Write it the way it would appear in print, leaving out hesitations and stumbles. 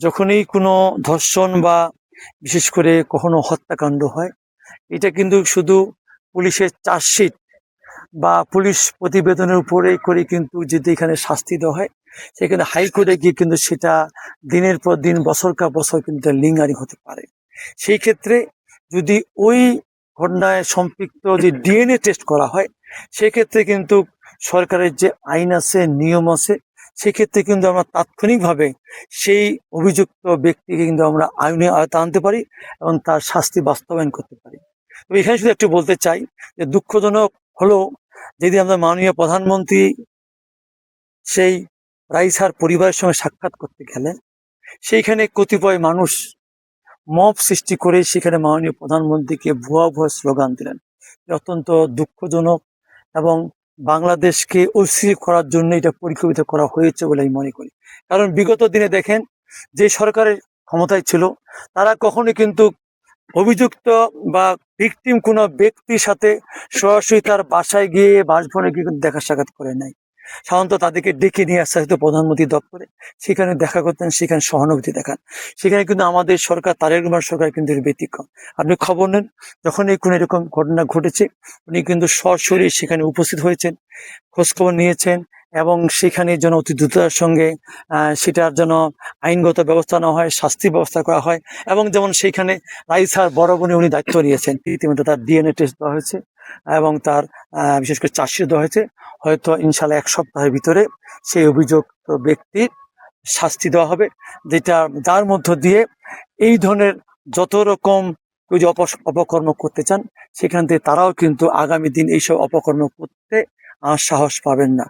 যখনই কোনো ধর্ষণ বা বিশেষ করে কখনো হত্যাকাণ্ড হয়, এটা কিন্তু শুধু পুলিশের চার্জশিট বা পুলিশ প্রতিবেদনের উপরে করে কিন্তু যদি এখানে শাস্তি দেওয়া হয়, সেখানে হাইকোর্টে গিয়ে কিন্তু সেটা দিনের পর দিন বছর কা বছর কিন্তু লিঙ্গারিং হতে পারে। সেই ক্ষেত্রে যদি ওই ঘটনায় সম্পৃক্ত যে ডিএনএ টেস্ট করা হয়, সেক্ষেত্রে কিন্তু সরকারের যে আইন আছে, নিয়ম আছে, সেক্ষেত্রে কিন্তু আমরা তাৎক্ষণিকভাবে সেই অভিযুক্ত ব্যক্তিকে কিন্তু আমরা আইনে আওতায় আনতে পারি এবং তার শাস্তি বাস্তবায়ন করতে পারি। তবে এখানে শুধু একটু বলতে চাই যে দুঃখজনক হলো, যদি আমরা মাননীয় প্রধানমন্ত্রী সেই রাইসার পরিবারের সঙ্গে সাক্ষাৎ করতে গেলেন, সেইখানে কতিপয় মানুষ মব সৃষ্টি করে সেখানে মাননীয় প্রধানমন্ত্রীকে ভুয়া ভুয়া স্লোগান দিলেন। অত্যন্ত দুঃখজনক এবং বাংলাদেশকে অস্থির করার জন্য এটা পরিকল্পিত করা হয়েছে বলে আমি মনে করি। কারণ বিগত দিনে দেখেন, যে সরকারের ক্ষমতায় ছিল, তারা কখনোই কিন্তু অভিযুক্ত বা ভিকটিম কোনো ব্যক্তির সাথে সরাসরি তার বাসায় গিয়ে, বাসভবনে গিয়ে কিন্তু দেখা সাক্ষাৎ করে নাই। সাধারণত তাদেরকে ডেকে নিয়ে আসতে হয়তো প্রধানমন্ত্রী দপ্তরে, সেখানে দেখা করতেন, সেখানে সহানুভূতি দেখান। সেখানে কিন্তু আমাদের সরকার, তারেক রহমান সরকার কিন্তু এর ব্যতিক্রম। আপনি খবর নেন, যখনই কোনো এরকম ঘটনা ঘটেছে, উনি কিন্তু সরাসরি সেখানে উপস্থিত হয়েছেন, খোঁজখবর নিয়েছেন এবং সেখানে যেন অতি দ্রুততার সঙ্গে সেটার যেন আইনগত ব্যবস্থা নেওয়া হয়, শাস্তি ব্যবস্থা করা হয়। এবং যেমন সেইখানে রাইসার বড় বোনে উনি দায়িত্ব নিয়েছেন, ইতিমধ্যে তার ডিএনএ টেস্ট দেওয়া হয়েছে এবং তার বিশেষ করে চার্জশিট দেওয়া হয়েছে। হয়তো ইনশাল্লাহ 1 সপ্তাহের ভিতরে সেই অভিযুক্ত ব্যক্তির শাস্তি দেওয়া হবে, যেটা যার মধ্য দিয়ে এই ধরনের যত রকম কেউ যে অপকর্ম করতে চান, সেখান থেকে তারাও কিন্তু আগামী দিন এইসব অপকর্ম করতে আর সাহস পাবেন না।